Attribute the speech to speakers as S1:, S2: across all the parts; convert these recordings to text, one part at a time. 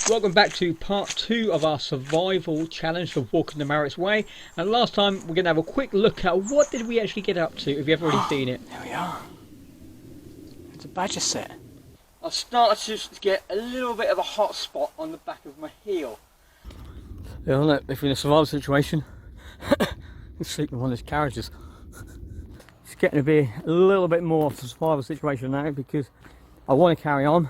S1: Welcome back to part 2 of our survival challenge for walking the Marriotts Way. And last time we're going to have a quick look at what did we actually get up to, if you've already seen it.
S2: There we are. It's a badger set.
S1: I started to get a little bit of a hot spot on the back of my heel. Yeah, look, if you're in a survival situation, you sleep in one of these carriages. It's getting to be a little bit more of a survival situation now because I want to carry on,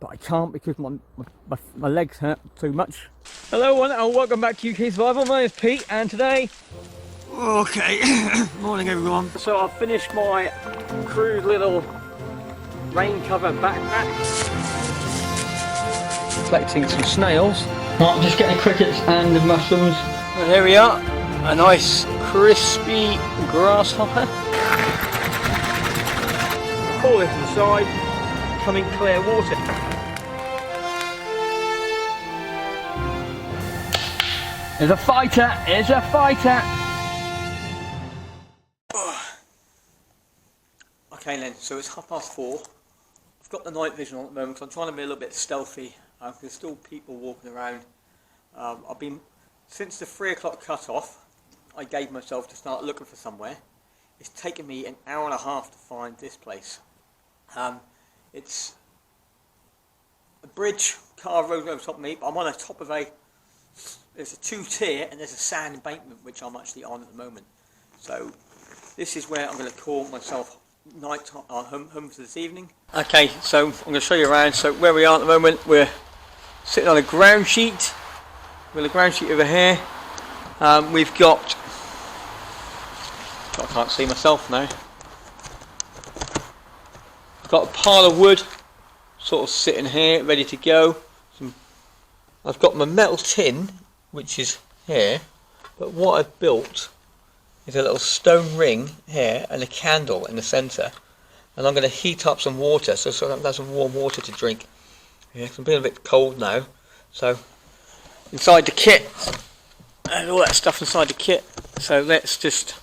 S1: but I can't because my legs hurt too much. Hello everyone and welcome back to UK Survival. My name is Pete and today...
S2: Okay, morning everyone.
S1: So I've finished my crude little rain cover backpack. Collecting some snails. I'm just getting crickets and the mushrooms. And there we are, a nice crispy grasshopper. Pour this inside, coming clear water. There's a fighter, there's a fighter. Okay then, so it's 4:30. I've got the night vision on at the moment because I'm trying to be a little bit stealthy. There's still people walking around. I've been, since the 3 o'clock cut off, I gave myself to start looking for somewhere. It's taken me an hour and a half to find this place. It's a bridge, car road over top of me, but I'm on the top of there's a 2-tier and there's a sand embankment which I'm actually on at the moment. So this is where I'm going to call myself night home for this evening. Okay, so I'm going to show you around. So where we are at the moment, we're sitting on a ground sheet. With a ground sheet over here. We've got, I can't see myself now. I've got a pile of wood sort of sitting here ready to go. I've got my metal tin which is here, but what I've built is a little stone ring here and a candle in the centre, and I'm going to heat up some water so I can have some warm water to drink. Yeah, I'm being a bit cold now, so inside the kit and all that stuff inside the kit. So let's just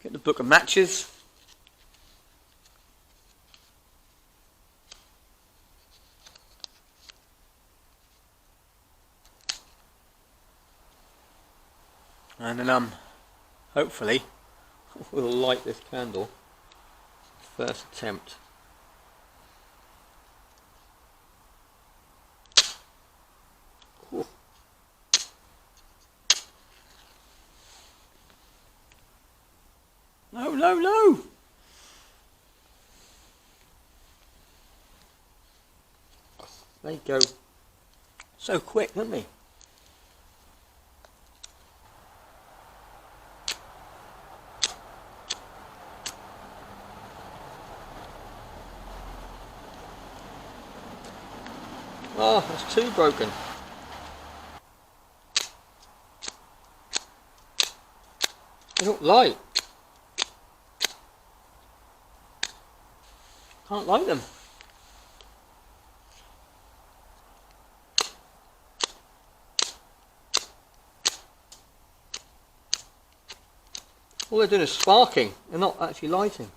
S1: get the book of matches. And then hopefully we'll light this candle first attempt. Cool. No, no, no! They go so quick, don't they? Oh, that's 2 broken. They don't light. Can't light them. All they're doing is sparking. They're not actually lighting.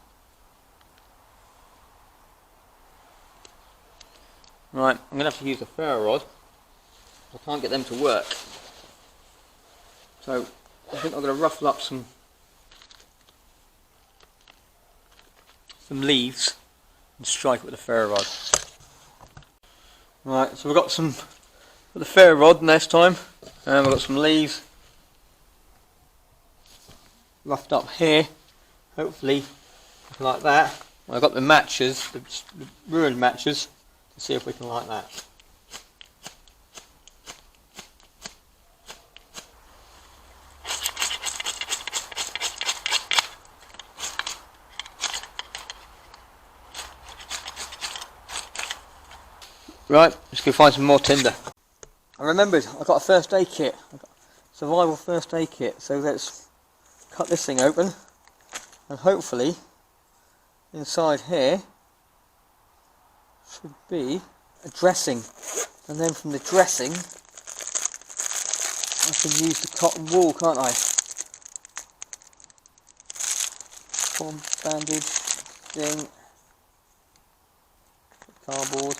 S1: Right, I'm going to have to use a ferro rod. I can't get them to work. So I think I'm going to ruffle up some leaves and strike it with a ferro rod. Right, so we've got the ferro rod this time, and we've got some leaves roughed up here, hopefully like that. I've got the matches, the ruined matches. Let's see if we can light that. Right, let's go find some more tinder. I remembered I've got a first aid kit, I've got a survival first aid kit, so let's cut this thing open and hopefully inside here should be a dressing, and then from the dressing I can use the cotton wool, can't I? Form bandage thing, cardboard.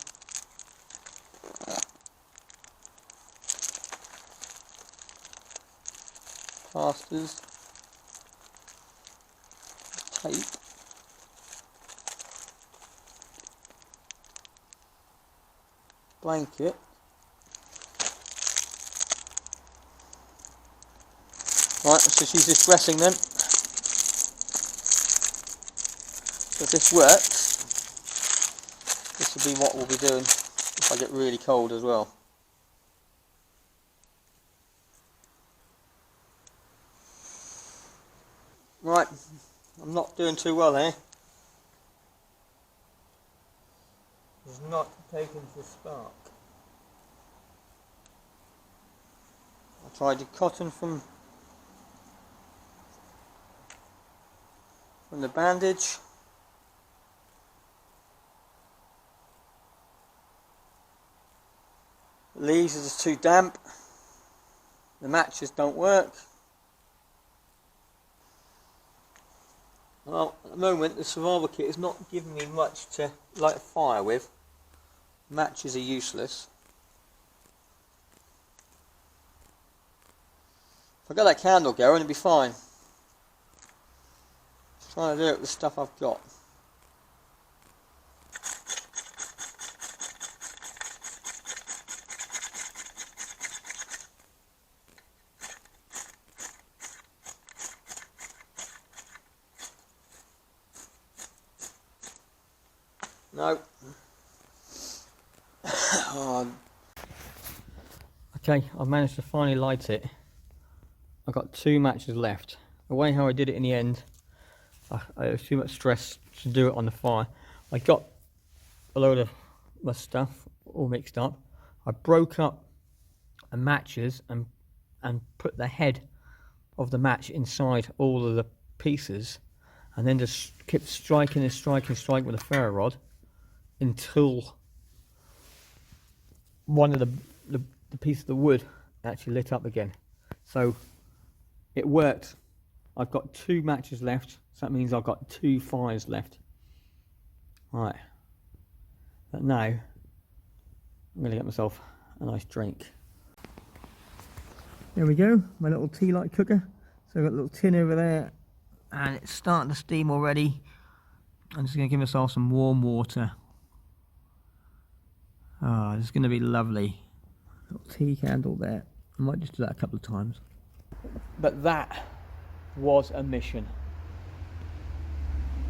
S1: plasters, tape, blanket, right, let's just use this dressing then. So if this works, this will be what we'll be doing if I get really cold as well. Right, I'm not doing too well here. It's not taking to spark. I tried the cotton from the bandage. The leaves are just too damp. The matches don't work. Well, at the moment the survival kit is not giving me much to light a fire with. Matches are useless. If I get that candle going, it'll be fine. Just trying to do it with the stuff I've got. No. Okay, I've managed to finally light it. I've got 2 matches left. The way how I did it in the end, I was too much stress to do it on the fire. I got a load of my stuff all mixed up. I broke up the matches and put the head of the match inside all of the pieces, and then just kept striking and striking with a ferro rod until one of the piece of the wood actually lit up again. So it worked. I've got 2 matches left, so that means I've got 2 fires left. Right, but now I'm going to get myself a nice drink. There we go, my little tea light cooker. So I've got a little tin over there and it's starting to steam already. I'm just going to give myself some warm water. Ah, this is going to be lovely. Little tea candle there. I might just do that a couple of times. But that was a mission,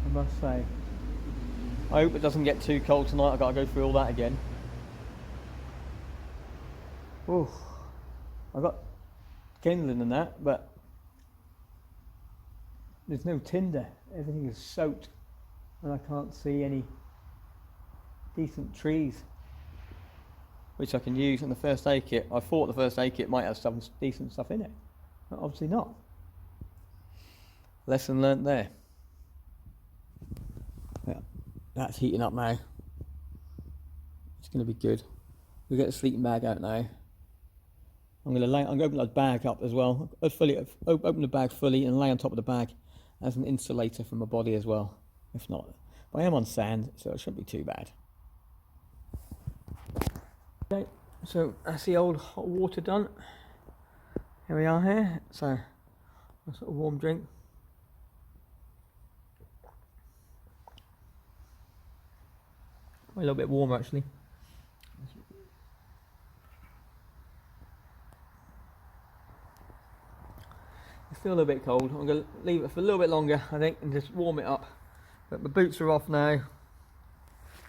S1: I must say. I hope it doesn't get too cold tonight. I've got to go through all that again. Oh, I've got kindling and that, but there's no tinder. Everything is soaked and I can't see any decent trees which I can use in the first aid kit. I thought the first aid kit might have some decent stuff in it, but obviously not. Lesson learnt there. Yeah, that's heating up now. It's going to be good. We'll get the sleeping bag out now. I'm going to open that bag up as well. Open the bag fully and lay on top of the bag as an insulator for my body as well. If not, but I am on sand, so it shouldn't be too bad. Okay, so that's the old hot water done. Here we are here. So a sort of warm drink. A little bit warmer actually. It's still a little bit cold. I'm going to leave it for a little bit longer, I think, and just warm it up. But my boots are off now.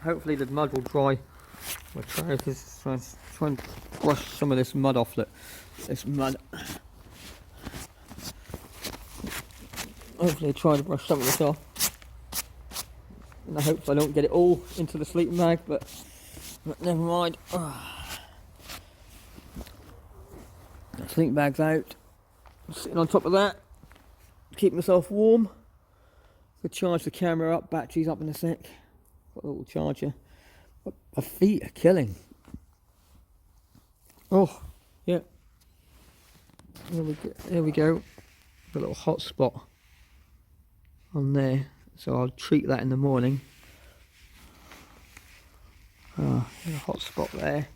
S1: Hopefully the mud will dry. I'll try and brush some of this mud off. This mud. Hopefully try to brush some of this off. And I hope I don't get it all into the sleeping bag, but never mind. The sleeping bag's out. Sitting on top of that, keep myself warm. Could charge the camera up, batteries up in a sec. Got a little charger. But my feet are killing. Oh, yeah. There we go. Got a little hot spot on there, so I'll treat that in the morning. A hot spot there.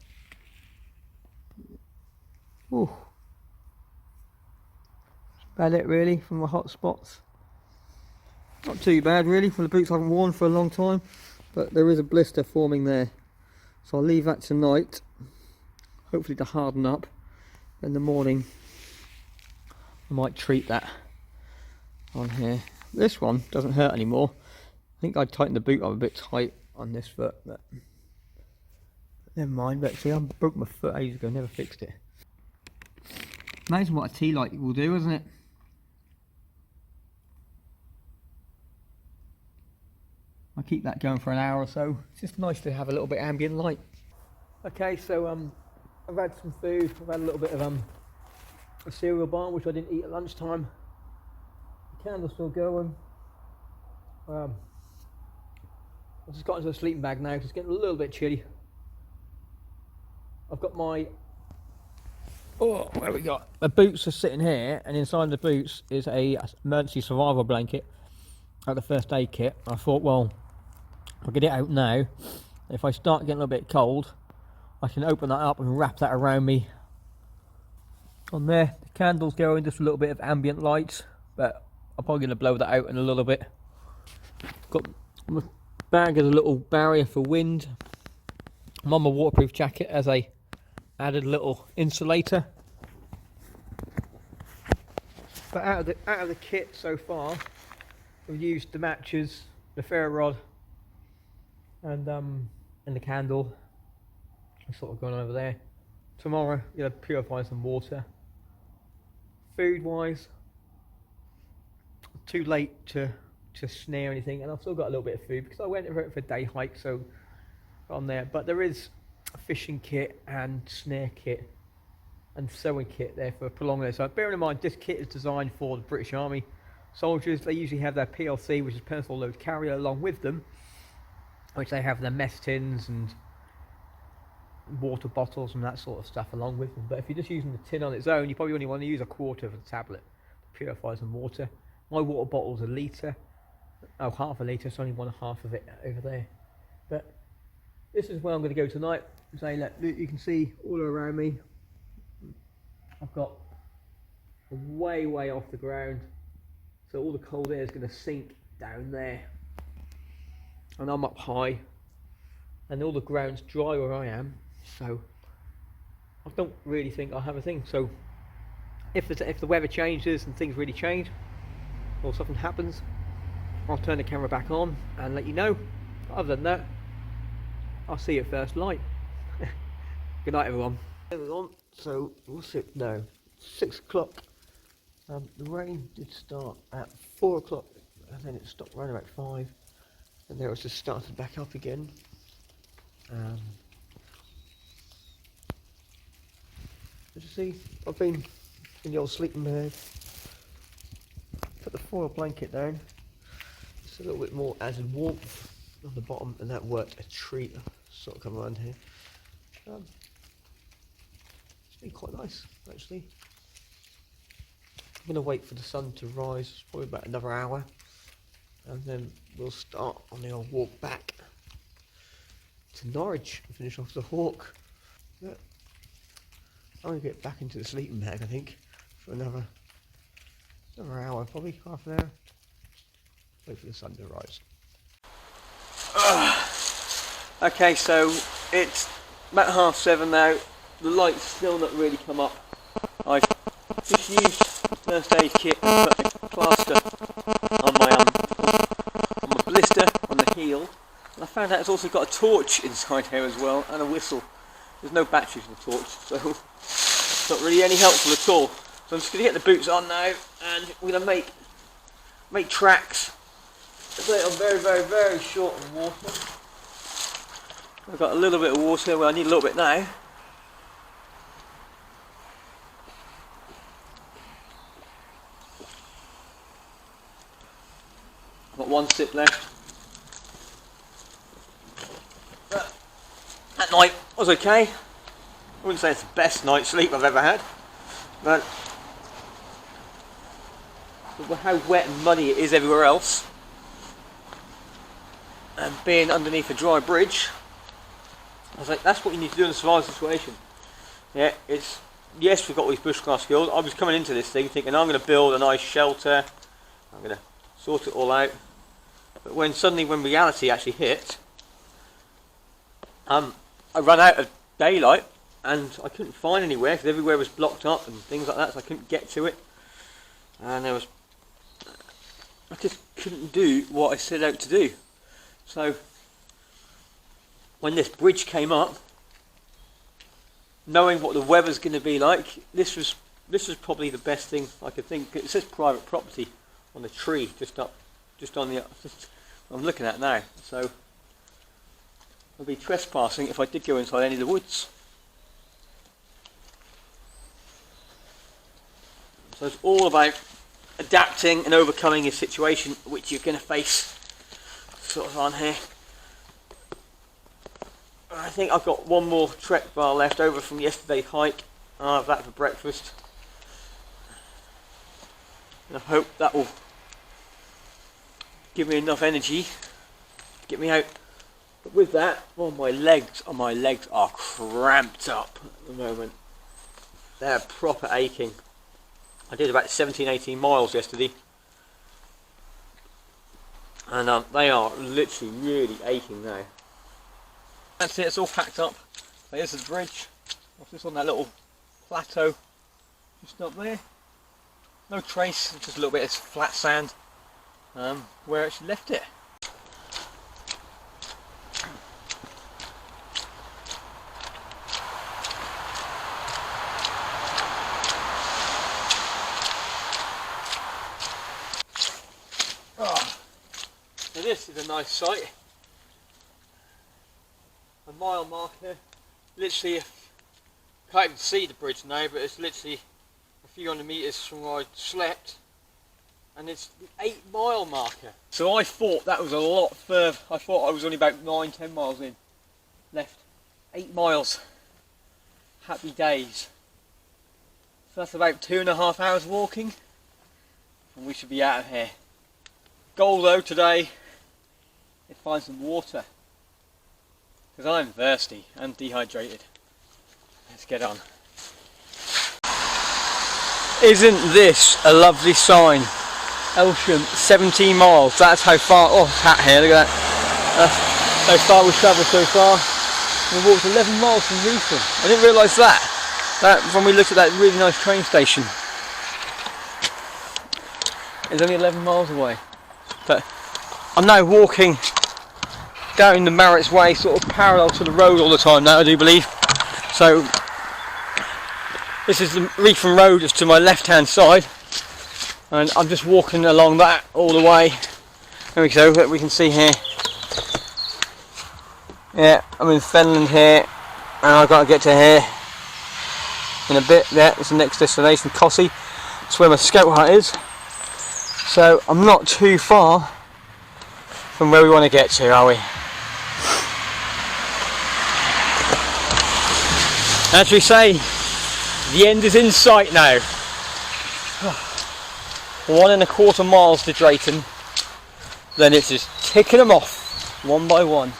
S1: Oh, about it really from the hot spots. Not too bad really from the boots I haven't worn for a long time, but there is a blister forming there. So I'll leave that tonight, hopefully to harden up. In the morning I might treat that on here. This one doesn't hurt anymore. I think I tightened the boot up a bit tight on this foot, but never mind. But see, I broke my foot ages ago, never fixed it. Amazing what a tea light will do, isn't it? I'll keep that going for an hour or so. It's just nice to have a little bit of ambient light. Okay, so I've had some food. I've had a little bit of a cereal bar, which I didn't eat at lunchtime. The candle's still going. I've just got into a sleeping bag now because it's getting a little bit chilly. I've got my where we got? The boots are sitting here, and inside the boots is a emergency survival blanket, like the first aid kit. I thought, well, I'll get it out now. If I start getting a little bit cold, I can open that up and wrap that around me. On there, the candle's going, just a little bit of ambient light, but I'm probably going to blow that out in a little bit. Got my bag as a little barrier for wind. I'm on my waterproof jacket as a added little insulator. But out of the kit so far, we've used the matches, the ferro rod, and the candle. That's sort of going over there. Tomorrow, purify some water. Food wise, too late to snare anything, and I've still got a little bit of food because I went for a day hike, so on there. But there is a fishing kit and snare kit and sewing kit there for prolonging it. So bearing in mind, this kit is designed for the British Army soldiers. They usually have their PLC, which is personal load carrier, along with them, which they have their mess tins and water bottles and that sort of stuff along with them. But if you're just using the tin on its own, you probably only want to use a quarter of the tablet to purify some water. My water bottle's a litre. Oh, half a litre, so only 1.5 of it over there. But this is where I'm going to go tonight. So look, you can see all around me, I've got way off the ground, so all the cold air is going to sink down there, and I'm up high, and all the ground's dry where I am, so I don't really think I'll have a thing. So if the weather changes and things really change, or something happens, I'll turn the camera back on and let you know. But other than that, I'll see you at first light. Good night, everyone. So we'll sit now. 6 o'clock. The rain did start at 4 o'clock, and then it stopped around about 5, and then it was just started back up again. As you see, I've been in the old sleeping bag. Put the foil blanket down. Just a little bit more added warmth on the bottom, and that worked a treat. Sort of come around here. It's been quite nice, actually. I'm going to wait for the sun to rise. It's probably about another hour, and then we'll start on the old walk back to Norwich and finish off the Hawk. Yeah. I'm going to get back into the sleeping bag, I think, for another hour, probably half an hour. Wait for the sun to rise. Okay, so it's about 7:30 now. The light's still not really come up. I've just used first aid kit and put a plaster on my blister on the heel, and I found out it's also got a torch inside here as well, and a whistle. There's no batteries in the torch, so it's not really any helpful at all. So I'm just going to get the boots on now, and we're going to make tracks. I'm very short on water. I've got a little bit of water, well I need a little bit now. I've got 1 sip left. That night was okay. I wouldn't say it's the best night's sleep I've ever had, but with how wet and muddy it is everywhere else, and being underneath a dry bridge, I was like, that's what you need to do in a survival situation. Yeah, it's yes, we've got all these bushcraft skills. I was coming into this thing thinking I'm going to build a nice shelter, I'm going to sort it all out. But when reality actually hit, I ran out of daylight and I couldn't find anywhere because everywhere was blocked up and things like that, so I couldn't get to it. And I just couldn't do what I set out to do. So when this bridge came up, knowing what the weather's going to be like, this was probably the best thing I could think. It says private property on the tree just on the. I'm looking at now, so I'd be trespassing if I did go inside any of the woods. So it's all about adapting and overcoming a situation which you're going to face, sort of on here. I think I've got one more trek bar left over from yesterday's hike. I'll have that for breakfast. And I hope that will give me enough energy to get me out. But with that, my legs are cramped up at the moment. They're proper aching. I did about 17-18 miles yesterday. And they are literally really aching now. That's it, it's all packed up. There's the bridge. I'm just on that little plateau just up there. No trace, just a little bit of flat sand where I actually left it. So this is a nice site. A mile marker, literally, can't even see the bridge now, but it's literally a few hundred metres from where I slept, and it's the 8-mile marker. So I thought that was a lot further. I thought I was only about 9-10 miles in left. 8 miles. Happy days. So that's about 2.5 hours walking, and we should be out of here. Goal though today is find some water, because I'm thirsty and dehydrated. Let's get on. Isn't this a lovely sign? Elsham, 17 miles. That's how far. Oh, hat here, look at that. That's how far we've travelled so far. We walked 11 miles from Reefham. I didn't realise that when we looked at that really nice train station. It's only 11 miles away. But I'm now walking down the Marriotts way, sort of parallel to the road all the time now, I do believe. So this is the Reefham Road just to my left hand side, and I'm just walking along that all the way. There we go, we can see here. Yeah, I'm in Fenland here, and I've got to get to here in a bit. There, it's the next destination, Cossey. That's where my scout hut is. So I'm not too far from where we want to get to, are we? As we say, the end is in sight now. 1.25 miles to Drayton. Then it's just ticking them off one by one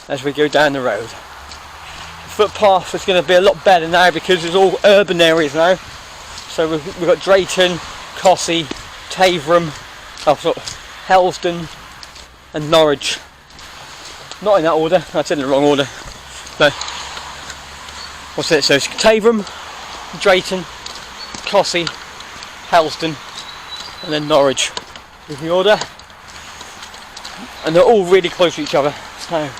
S1: as we go down the road. The footpath is going to be a lot better now because it's all urban areas now. So we've got Drayton, Cossey, Taverham, Helston and Norwich. Not in that order, that's in the wrong order. No. What's it? So it's Taverham, Drayton, Cossey, Helston and then Norwich is the order. And they're all really close to each other. So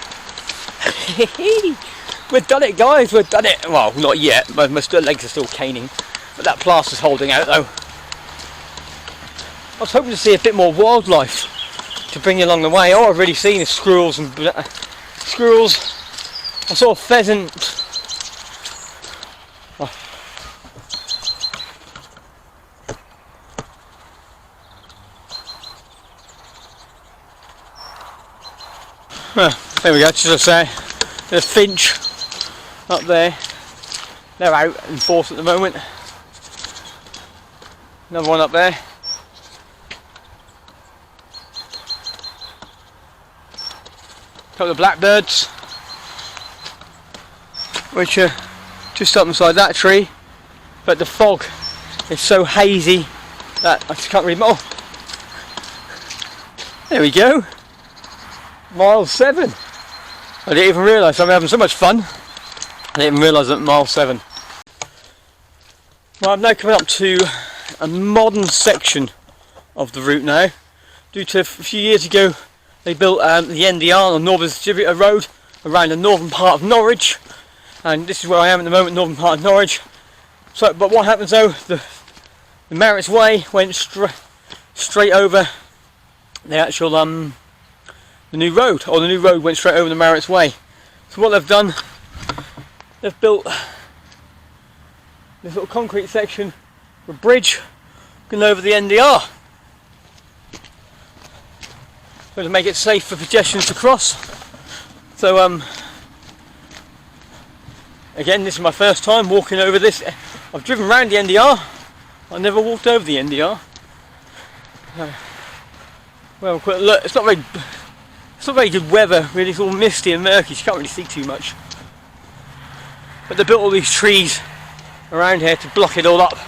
S1: we've done it, guys, we've done it. Well, not yet, my legs are still caning, but that plaster's holding out though. I was hoping to see a bit more wildlife to bring you along the way. All I've really seen is squirrels and squirrels. I saw a pheasant. Oh. Well, there we go, just as I say, there's a finch up there. They're out in force at the moment. Another one up there. Couple of blackbirds, which are just up inside that tree. but the fog is so hazy that I just can't read. Oh, there we go. Mile 7. I didn't even realise I'm having so much fun. I didn't even realise I'm at mile 7. Well, I'm now coming up to a modern section of the route now. Due to a few years ago, they built the NDR, or Northern Distributor Road, around the northern part of Norwich, and this is where I am at the moment, northern part of Norwich. So, but what happens though? The Marriotts Way went straight over the actual the new road, or the new road went straight over the Marriotts Way. So what they've done, they've built this little concrete section for a bridge going over the NDR. To make it safe for pedestrians to cross. So again, this is my first time walking over this. I've driven around the NDR, I never walked over the NDR. Well, quick look, it's not very good weather really, it's all misty and murky, so you can't really see too much. But they built all these trees around here to block it all up,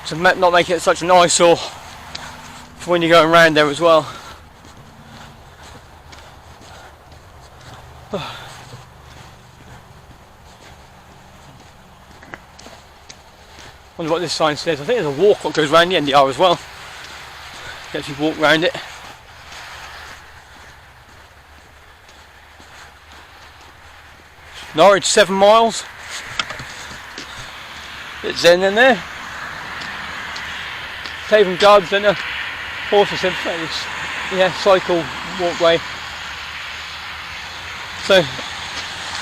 S1: to not make it such an eyesore for when you're going around there as well. Wonder what this sign says. I think there's a walk that goes around the NDR as well. You actually walk around it. Norwich 7 miles. Bit zen in there. Taven Gardens, then a horse cycle walkway. So,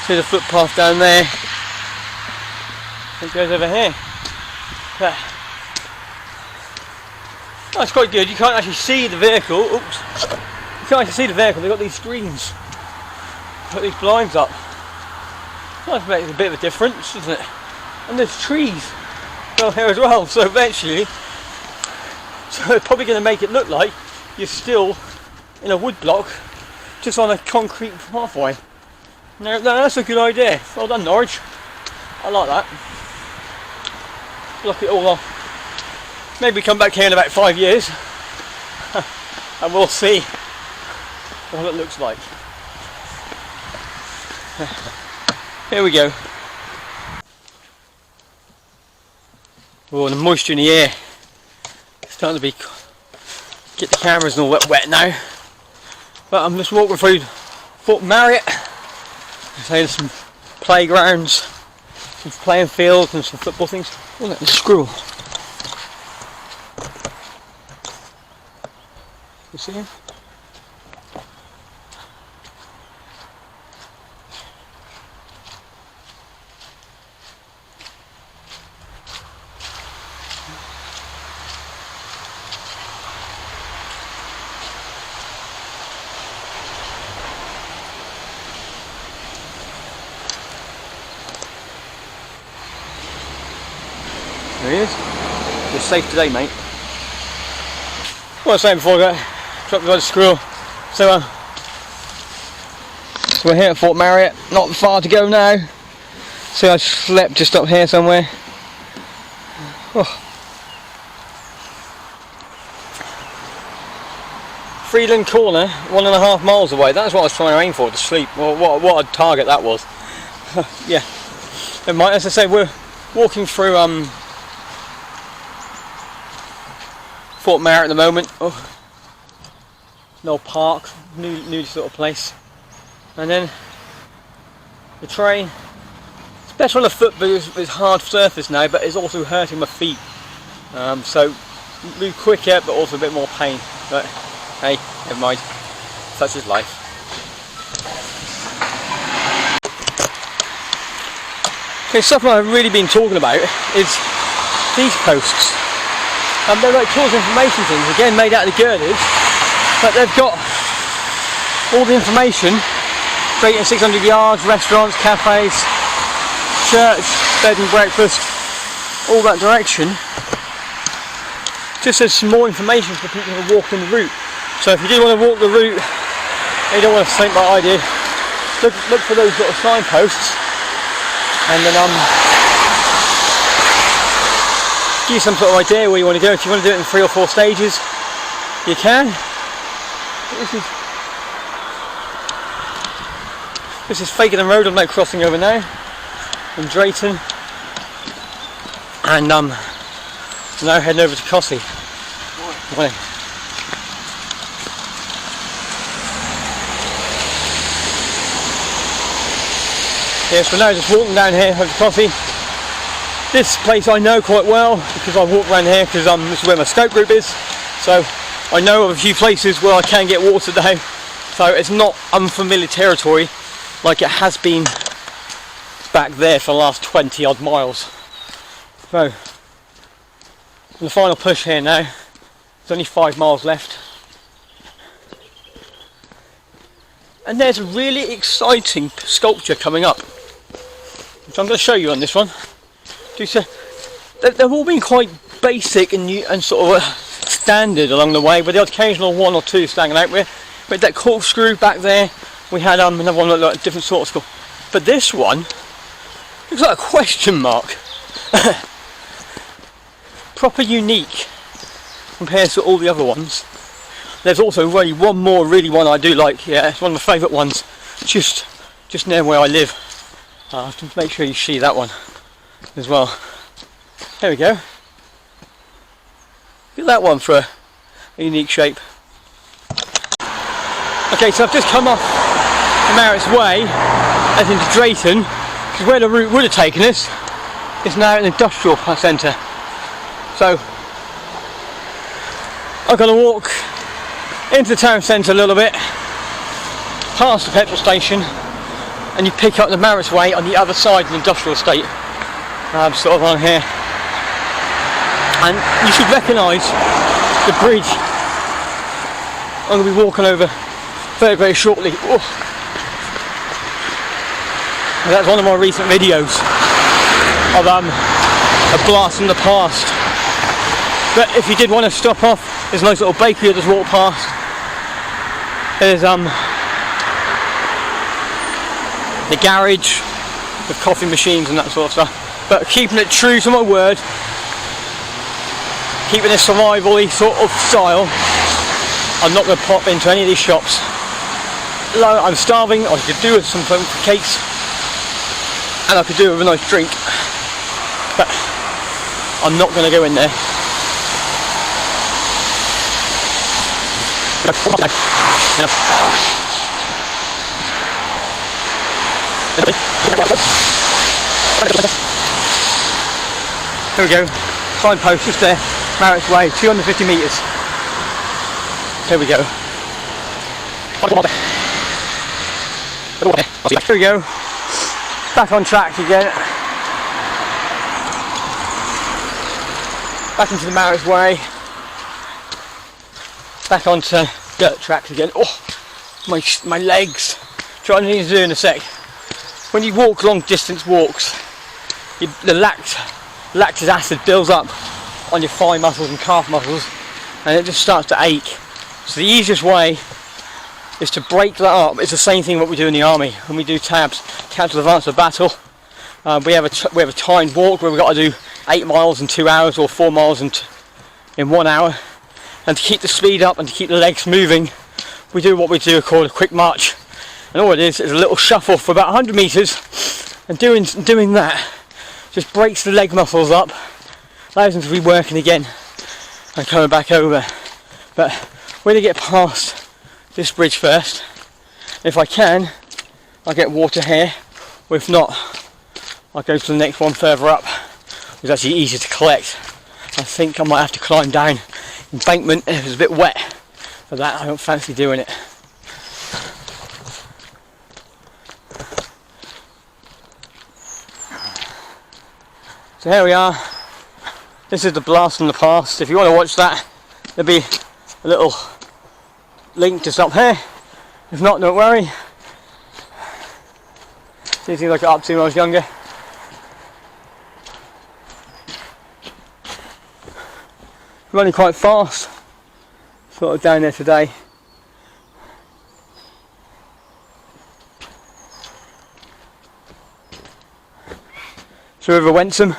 S1: see the footpath down there. It goes over here. Yeah. That's quite good. You can't actually see the vehicle. Oops. You can't actually see the vehicle. They've got these screens. Put these blinds up. That makes a bit of a difference, doesn't it? And there's trees down here as well. So eventually, it's probably going to make it look like you're still in a wood block, just on a concrete pathway. No, that's a good idea. Well done, Norwich. I like that. Block it all off. Maybe come back here in about 5 years and we'll see what it looks like. Here we go. Oh, the moisture in the air. It's starting to get the cameras all wet now. But I'm just walking through Fort Marriott. There's some playgrounds, some playing fields and some football things. Oh look, there's a squirrel. You see him? There he is. You're safe today, mate. What I was saying before I got dropped by the squirrel. So we're here at Fort Marriott, not far to go now. So I slept just up here somewhere. Oh. Freeland Corner, 1.5 miles away. That's what I was trying to aim for, to sleep. Well, what a target that was. Yeah. Never mind. As I say, we're walking through Fort Marriott at the moment. Oh. No park, new sort of place. And then the train. It's better on the foot, but it's hard surface now, but it's also hurting my feet. So move quicker, but also a bit more pain. But hey, never mind. Such is life. Okay, something I've really been talking about is these posts. They're like tourist information things, again made out of the girders, but they've got all the information straight in 600 yards, restaurants, cafes, church, bed and breakfast, all that direction. Just as some more information for people who are walking the route. So if you do want to walk the route and you don't want to think about idea, look for those little signposts, and then give you some sort of idea where you want to go. If you want to do it in 3 or 4 stages, you can. This is Fakenham Road. I'm now crossing over now from Drayton, and now heading over to Cossey. Morning. Yes, we're now just walking down here over to Cossey. This place I know quite well because I walk around here because this is where my scout group is. So I know of a few places where I can get water now. So it's not unfamiliar territory like it has been back there for the last 20 odd miles. So the final push here now. There's only 5 miles left. And there's a really exciting sculpture coming up, which I'm going to show you on this one. They've all been quite basic and new and sort of standard along the way, with the occasional 1 or 2 standing out. We had that corkscrew back there. We had another one like a different sort of skull. But this one looks like a question mark. Proper unique compared to all the other ones. There's also really one more one I do like. Yeah, it's one of my favourite ones. Just near where I live. To make sure you see that one as well. There we go. Look at that one for a unique shape. Okay, so I've just come off the Marriotts Way as into Drayton, because where the route would have taken us is now an industrial centre. So I'm going to walk into the town centre a little bit, past the petrol station, and you pick up the Marriotts Way on the other side of the industrial estate. Sort of on here. And you should recognise the bridge I'm going to be walking over very, very shortly. Oh. That's one of my recent videos of a blast from the past. But if you did want to stop off, there's a nice little bakery I just walked past. There's the garage with coffee machines and that sort of stuff. But keeping it true to my word, keeping a survival-y sort of style, I'm not going to pop into any of these shops. I'm starving. I could do with some cakes, and I could do with a nice drink, but I'm not going to go in there. There we go. Signpost just there. Marriotts Way, 250 metres. There we go. Here we go. Back on track again. Back into the Marriotts Way. Back onto dirt tracks again. Oh, my legs. Try what I need to do in a sec. When you walk long distance walks, the lactic acid builds up on your thigh muscles and calf muscles, and it just starts to ache. So the easiest way is to break that up. It's the same thing what we do in the army when we do tabs, tabs of advance of battle. We have a timed walk where we've got to do 8 miles in 2 hours or 4 miles in 1 hour, and to keep the speed up and to keep the legs moving, we do what we do called a quick march. And all it is a little shuffle for about 100 metres, and doing that just breaks the leg muscles up, allows them to be working again and coming back over. But we're going to get past this bridge first. If I can, I'll get water here, or if not, I'll go to the next one further up. It's actually easier to collect. I think I might have to climb down embankment if it's a bit wet. For that, I don't fancy doing it. So here we are. This is the blast from the past. If you want to watch that, there'll be a little link just up here. If not, don't worry. See things I got up to when I was younger. Running quite fast, sort of down there today. So River Wensum.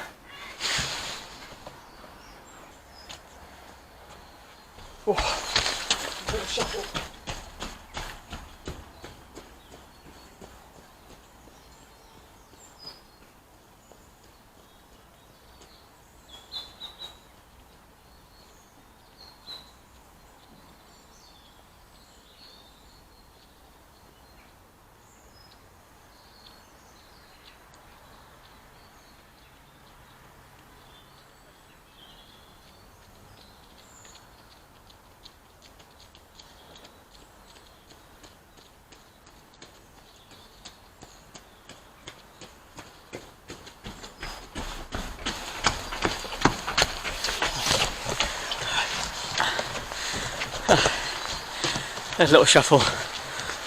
S1: There's a little shuffle.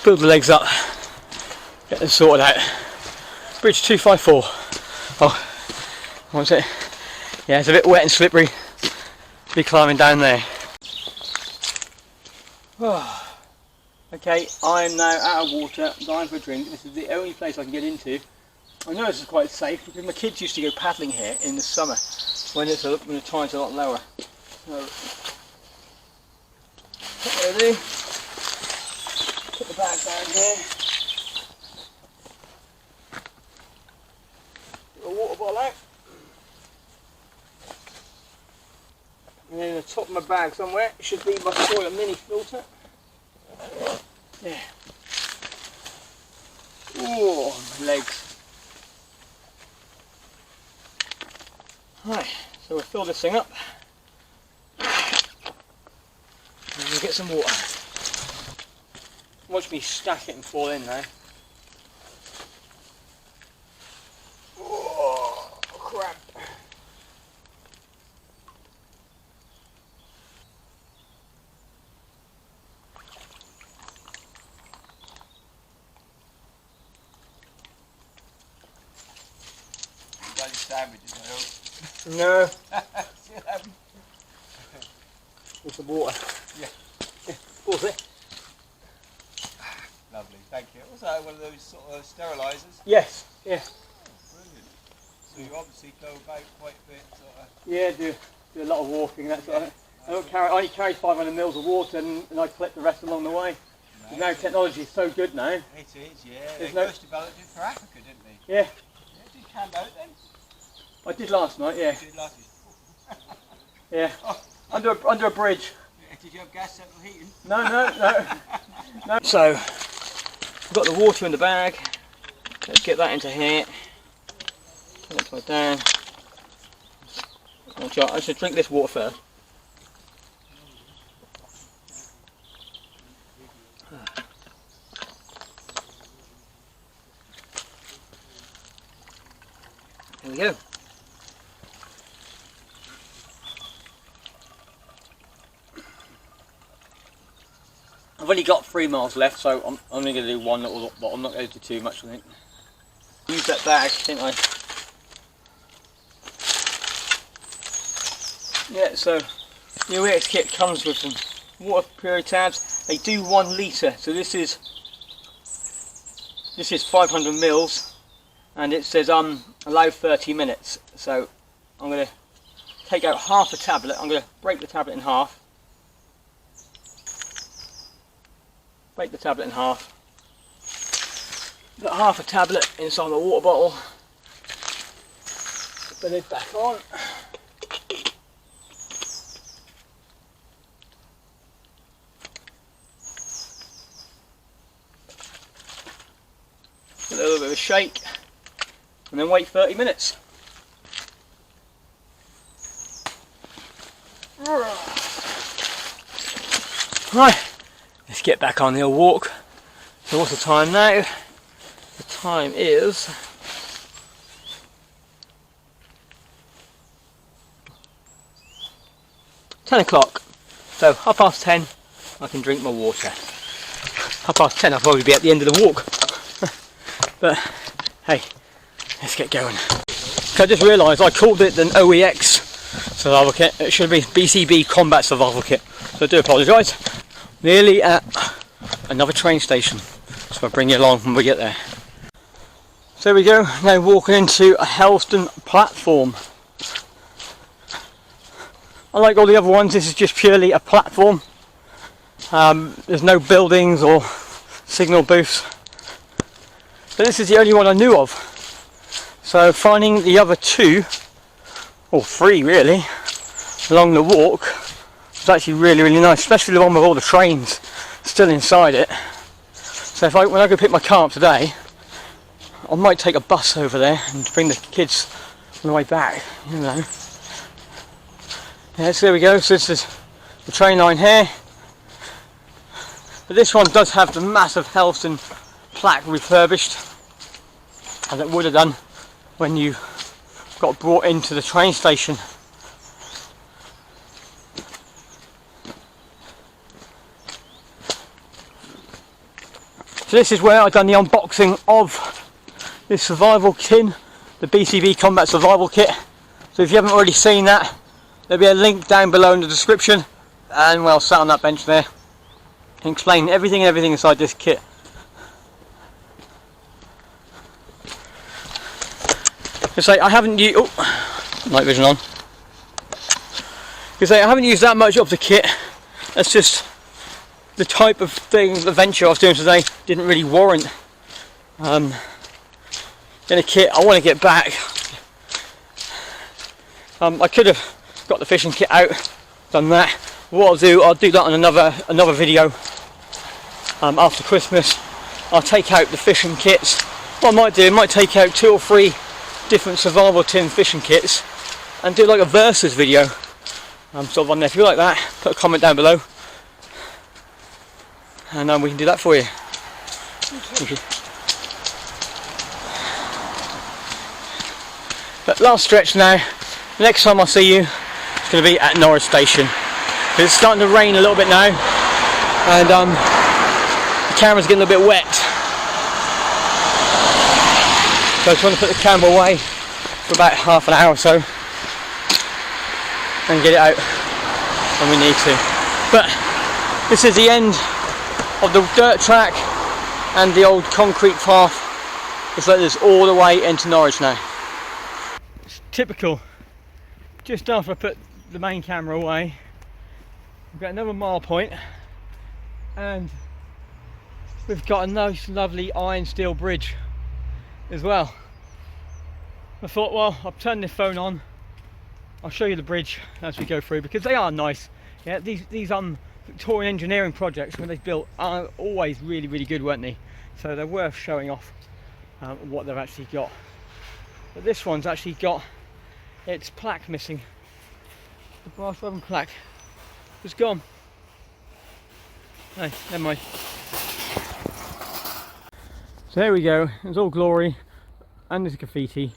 S1: Build the legs up. Get them sorted out. Bridge 254. Oh, what's it? Yeah, it's a bit wet and slippery. Be climbing down there. Okay, I am now out of water, dying for a drink. This is the only place I can get into. I know this is quite safe because my kids used to go paddling here in the summer when the tide's a lot lower. So, what do I do? Put the bag down here. Get a water bottle out. And then in the top of my bag somewhere should be my toilet mini filter. Yeah. Oh, my legs. Right, so we'll fill this thing up. And we'll get some water. Watch me stack it and fall in now. Oh, crap.
S3: Sandwiches, I hope.
S1: No. What's the water?
S3: Yeah.
S1: Pause it.
S3: Lovely, thank you. Was that one of those sort of sterilisers?
S1: Yes, yeah.
S3: Oh, brilliant. So you obviously go about quite a bit, sort of.
S1: Yeah, do a lot of walking, that sort of thing. I only carry 500 mils of water and I collect the rest along the way.
S3: Nice.
S1: Now technology is so good now.
S3: It is, yeah.
S1: There's
S3: They
S1: no-
S3: first developed it for Africa, didn't they?
S1: Yeah,
S3: Yeah, did you camp out then?
S1: I did last night, yeah.
S3: Did last year.
S1: Yeah.
S3: Oh,
S1: Under a bridge.
S3: did you have gas central heating?
S1: No. So, I've got the water in the bag. Let's get that into here. Turn it upside down. I should drink this water first. There we go. I've only got 3 miles left, so I'm only going to do one little but I'm not going to do too much, I think. Use that bag, didn't I? Yeah, so the OEX kit comes with some water purity tabs. They do 1 litre, so this is 500 mils, and it says allow 30 minutes. So I'm going to take out half a tablet. I'm going to break the tablet in half. Break the tablet in half. Put half a tablet inside my water bottle. Put the lid back on. Give it a little bit of a shake, and then wait 30 minutes. Right. Let's get back on the old walk. So what's the time now? The time is 10 o'clock. So 10:30 I can drink my water. 10:30 I'll probably be at the end of the walk. But hey, let's get going. I just realised I called it an OEX survival kit. It should be BCB combat survival kit. So I do apologise. Nearly at another train station, so I'll bring you along when we get there. So there we go, now walking into a Helston platform. Unlike all the other ones, this is just purely a platform. There's no buildings or signal booths. But this is the only one I knew of. So finding the other 2, or 3 really, along the walk, it's actually really nice, especially the one with all the trains still inside it. So when I go pick my car up today, I might take a bus over there and bring the kids on the way back, you know. Yeah, so there we go, so this is the train line here. But this one does have the massive Helston plaque refurbished, as it would have done when you got brought into the train station. So this is where I've done the unboxing of this survival tin, the BCB Combat Survival Kit. So if you haven't already seen that, there'll be a link down below in the description, and well, sat on that bench there, and explain everything inside this kit. Just say I haven't used night vision on. Just say I haven't used that much of the kit. That's just the type of thing, the venture I was doing today didn't really warrant in a kit. I want to get back. I could have got the fishing kit out, done that. What I'll do that on another video after Christmas. I'll take out the fishing kits. What I might do, I might take out 2 or 3 different survival tin fishing kits and do like a versus video. Sort of on there. If you like that, put a comment down below, and we can do that for you. Thank you. But last stretch now. The next time I see you, it's going to be at Norwich Station. It's starting to rain a little bit now, and the camera's getting a little bit wet. So I just want to put the camera away for about half an hour or so and get it out when we need to. But this is the end of the dirt track and the old concrete path. It's like this all the way into Norwich now. It's typical. Just after I put the main camera away, we've got another mile point, and we've got a nice lovely iron steel bridge as well. I thought, well, I'll turn this phone on, I'll show you the bridge as we go through, because they are nice. Yeah, these Victorian engineering projects, when they're built, are always really, really good, weren't they? So they're worth showing off what they've actually got. But this one's actually got its plaque missing. The brass ribbon plaque is gone. No, never mind. So there we go, it's all glory, and there's graffiti.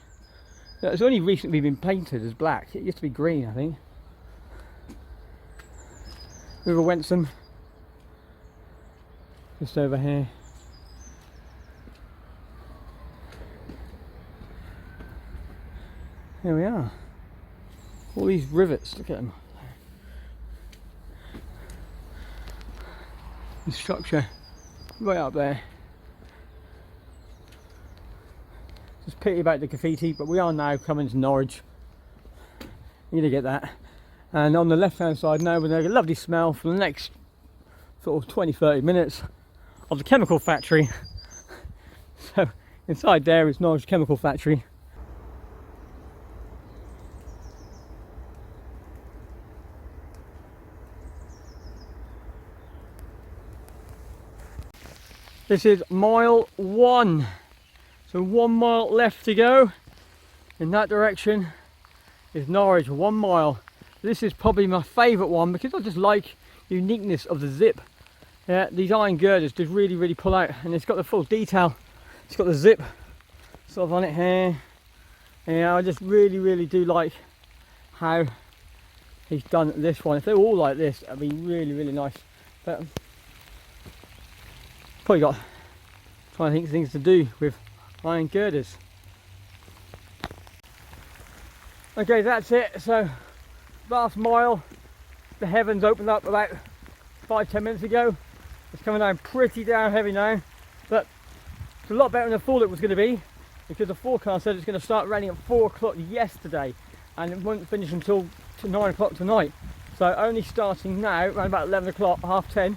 S1: It's only recently been painted as black. It used to be green, I think. River Wensum, just over here. Here we are. All these rivets, look at them. The structure right up there. Just pity about the graffiti, but we are now coming to Norwich. You're gonna get that. And on the left hand side now, we're going to get a lovely smell for the next sort of 20-30 minutes of the chemical factory. So inside there is Norwich Chemical Factory. This is mile 1. So 1 mile left to go. In that direction is Norwich, 1 mile. This is probably my favourite one because I just like the uniqueness of the zip. Yeah, these iron girders just really, really pull out, and it's got the full detail. It's got the zip sort of on it here. Yeah, I just really, really do like how he's done this one. If they were all like this, that'd be really, really nice. But probably got trying to think of things to do with iron girders. Okay, that's it. So last mile, the heavens opened up about 5-10 minutes ago. It's coming down pretty damn heavy now, but it's a lot better than I thought it was going to be, because the forecast said it's going to start raining at 4 o'clock yesterday and it won't finish until 9 o'clock tonight. So only starting now around about 11 o'clock, half 10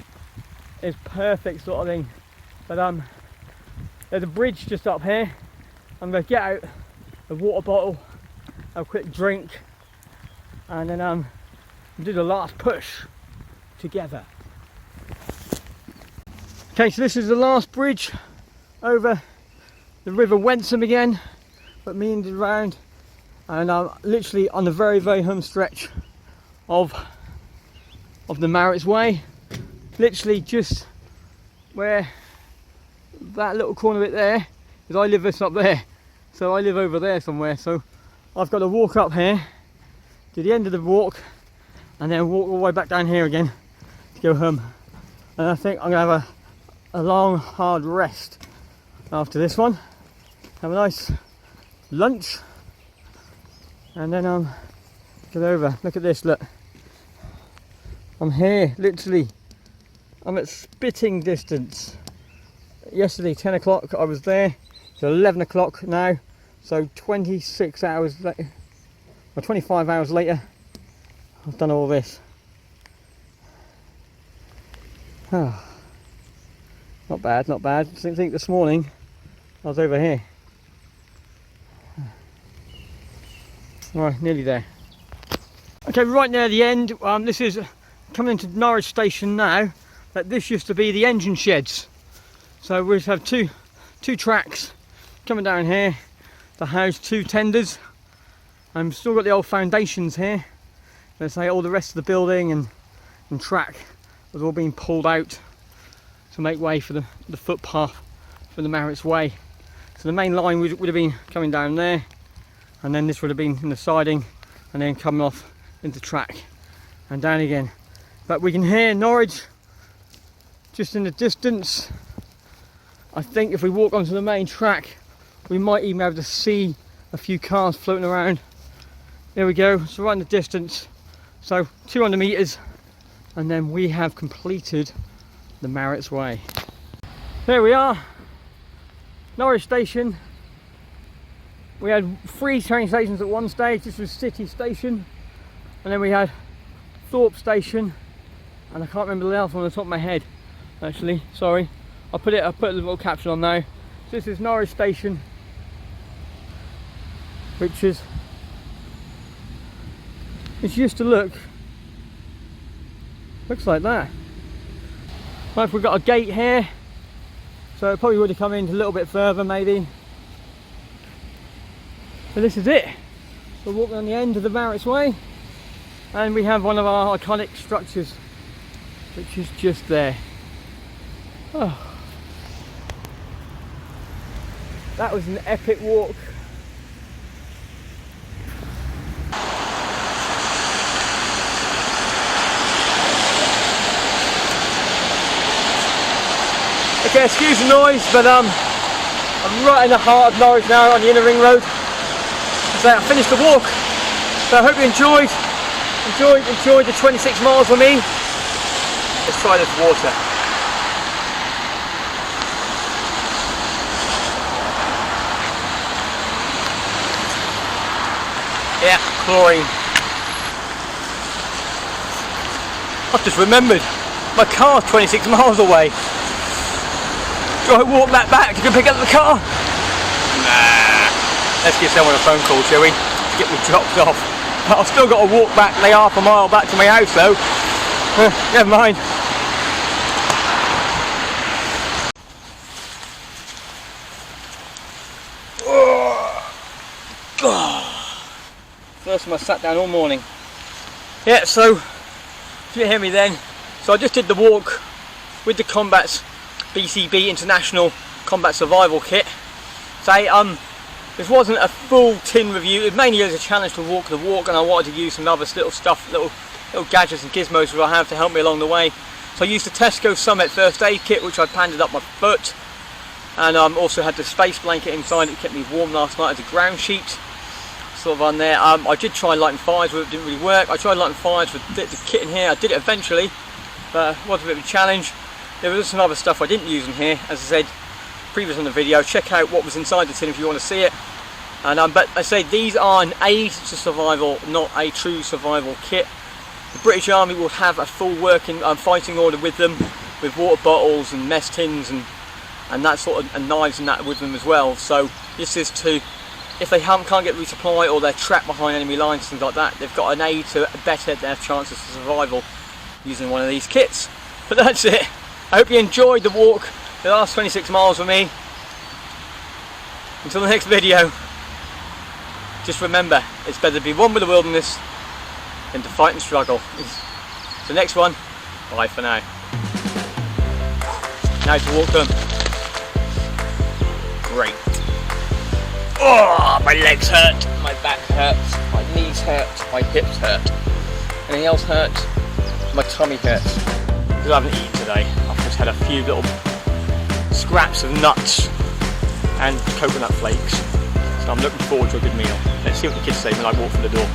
S1: is perfect sort of thing. But there's a bridge just up here. I'm going to get out a water bottle, have a quick drink, and then do the last push together. Okay, so this is the last bridge over the River Wensum again, but meandered around, and I'm literally on the very, very home stretch of the Marriotts Way. Literally just where that little corner bit there is. I live this up there, so I live over there somewhere. So I've got to walk up here to the end of the walk and then walk all the way back down here again to go home. And I think I'm gonna have
S2: a long hard rest after this one. Have a nice lunch and then get over. Look at this, look. I'm here, literally. I'm at spitting distance. Yesterday 10 o'clock I was there, it's 11 o'clock now, so 26 hours later, or 25 hours later, I've done all this. Oh, not bad, not bad. I didn't think this morning I was over here. Right, nearly there. Okay, right near the end. This is coming into Norwich station now. But this used to be the engine sheds. So we have two tracks coming down here. The house, 2 tenders. I've still got the old foundations here. Let's say all the rest of the building and track was all being pulled out to make way for the footpath for the Marriotts Way. So the main line would have been coming down there, and then this would have been in the siding, and then coming off into track and down again. But we can hear Norwich just in the distance. I think if we walk onto the main track, we might even be able to see a few cars floating around. There we go, so right in the distance. So 200 metres, and then we have completed the Marriotts Way. There we are, Norwich station. We had 3 train stations at one stage. This was City Station, and then we had Thorpe Station, and I can't remember the last one on the top of my head. Actually, sorry. I put a little caption on now. So this is Norwich Station, which used to looks like that. Right, we've got a gate here, so it probably would have come in a little bit further maybe. So this is it. We're walking on the end of the Marriotts Way, and we have one of our iconic structures, which is just there. Oh. That was an epic walk. Okay, excuse the noise, but I'm right in the heart of Norwich now on the inner ring road. So I finished the walk. So I hope you enjoyed the 26 miles with me. Let's try this water. Yeah, chlorine. I've just remembered, my car's 26 miles away. Do I walk that back to go pick up the car? Nah. Let's give someone a phone call, shall we? To get me dropped off. But I've still got to walk back, lay half a mile back to my house though. Never mind. First time I sat down all morning. Yeah, so if you hear me then, so I just did the walk with the Combat's BCB International Combat Survival Kit. So this wasn't a full tin review, it mainly was a challenge to walk the walk, and I wanted to use some other little stuff, little gadgets and gizmos that I have to help me along the way. So I used the Tesco Summit First Aid Kit, which I banded up my foot, and also had the space blanket inside. It kept me warm last night as a ground sheet. Sort of on there. I did try lighting fires with it, didn't really work. I tried lighting fires with the kit in here. I did it eventually, but it was a bit of a challenge. There was some other stuff I didn't use in here, as I said previous in the video. Check out what was inside the tin if you want to see it. And but I say these are an aid to survival, not a true survival kit. The British Army will have a full working fighting order with them, with water bottles and mess tins and that sort of, and knives and that with them as well. So this is to, if they can't get resupply or they're trapped behind enemy lines, things like that, they've got an aid to better their chances of survival using one of these kits. But that's it. I hope you enjoyed the walk, the last 26 miles with me. Until the next video, just remember, it's better to be one with the wilderness than to fight and struggle. The next one, bye for now. Now to walk them. Great. Oh, my legs hurt, my back hurts, my knees hurt, my hips hurt. Anything else hurts? My tummy hurts. Because I haven't eaten today. I've just had a few little scraps of nuts and coconut flakes. So I'm looking forward to a good meal. Let's see what the kids say when I walk through the door.